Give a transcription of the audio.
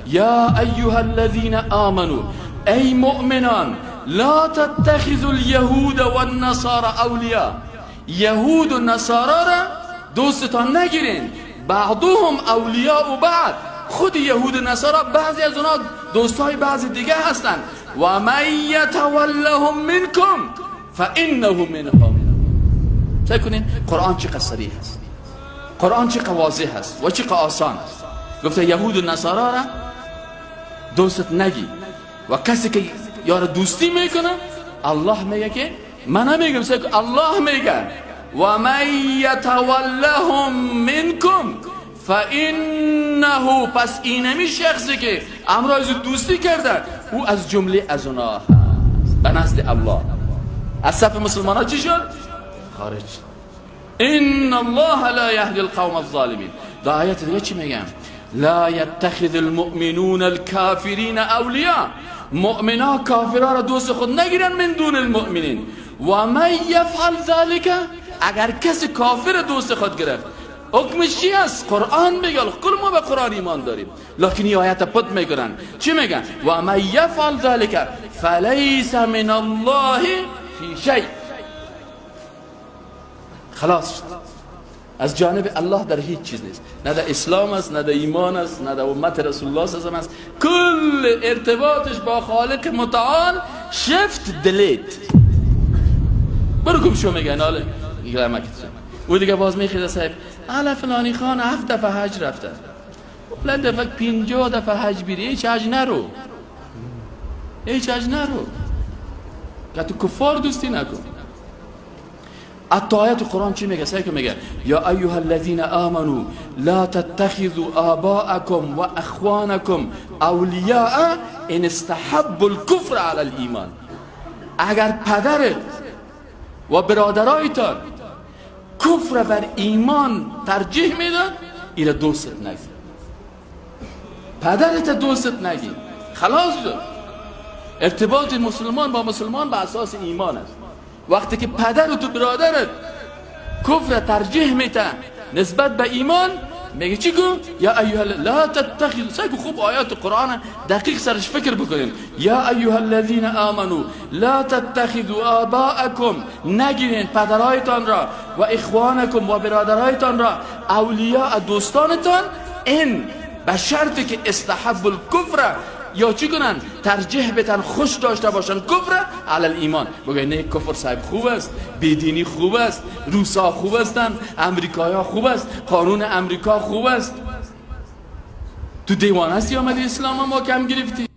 یا ایها الذین آمنوا، ای مؤمنان، لا تتخذوا اليهود والنصارى اولیاء، یهود و نصارا را دوستتان نگیرین. بعضهم اولیاء بعض، خود یهود و نصارا بعضی از اونا دوستای بعضی دیگه هستن. و من یتولهم منکم فانه منهم. فکر کنین قرآن چقدر صریح است، قرآن چقدر واضح است و چقدر آسان است. گفته یهود و نصارا را دوست نگی، و کسی که یار دوستی میکنه الله میگه که من نمیگم، الله میگه و من یتولهم منکم فانه، پس اینمی شخصی که امراض دوستی کرده او از جمله از اونا هست به نزد الله. از صف مسلمان ها چی شد؟ خارج. ان الله لا یهدی القوم الظالمین. در آیت دیگه چی میگم؟ لا یتخذ المؤمنون الكافرین اولیاء، مؤمنا کافرها را دوست خود نگیرن من دون المؤمنین. و من یفعل ذلك، اگر کسی کافر دوست خود گرفت حکمش چی است؟ قرآن میگه. کل ما به قرآن ایمان داریم، لکن این آیت پد میگن. چی میگن؟ و من یفعل ذلك فلیس من الله فی شیء. خلاص از جانب الله در هیچ چیز نیست، نه در اسلام است، نه در ایمان است، نه در امت رسول الله صلی الله علیه و آله است. کل ارتباطش با خالق متعال شفت دلیت. برو گم شو میگن حالا گرامکت و دیگه باز میخیزه صاحب اهل فلانی خان 7 دفعه حج رفته، بلند دفعه 50 دفعه حج بیری، هیچ حج نرو، هیچ حج نرو که تو کفار دوستی نکن. حتی آیت قرآن چی میگه؟ سعی که میگه یا ایها الذین آمنوا لا تتخذوا آباءکم و اخوانکم اولیاء ان استحبوا الكفر علی الایمان. اگر پدرت و برادرایتان کفر بر ایمان ترجیح میدن، اینا دوستت نگی، پدرت دوستت نگی. خلاص شد. ارتباط مسلمان با مسلمان به اساس ایمان است. وقتی که پدرت و برادرت کفر ترجیح میده نسبت به ایمان، میگه چی گو؟ یا ایها لا تتخذوا. سعی خوب آیات قرآن دقیق سرش فکر بکنیم. یا ایها الذین آمنوا لا تتخذوا آباءکم، نگیرین پدرایتان را، و اخوانکم و برادرایتان را اولیاء دوستانتان، این به شرطی که استحب الکفر، یا چی کنن؟ ترجیح بتن، خوش داشته باشن کفر علی الایمان. بگه نه کفر صاحب خوب است، بیدینی خوب است، روسا خوب هستن، امریکایا خوب است، قانون امریکا خوب است. تو دیوان هستی آمدی اسلام ما کم گرفتی؟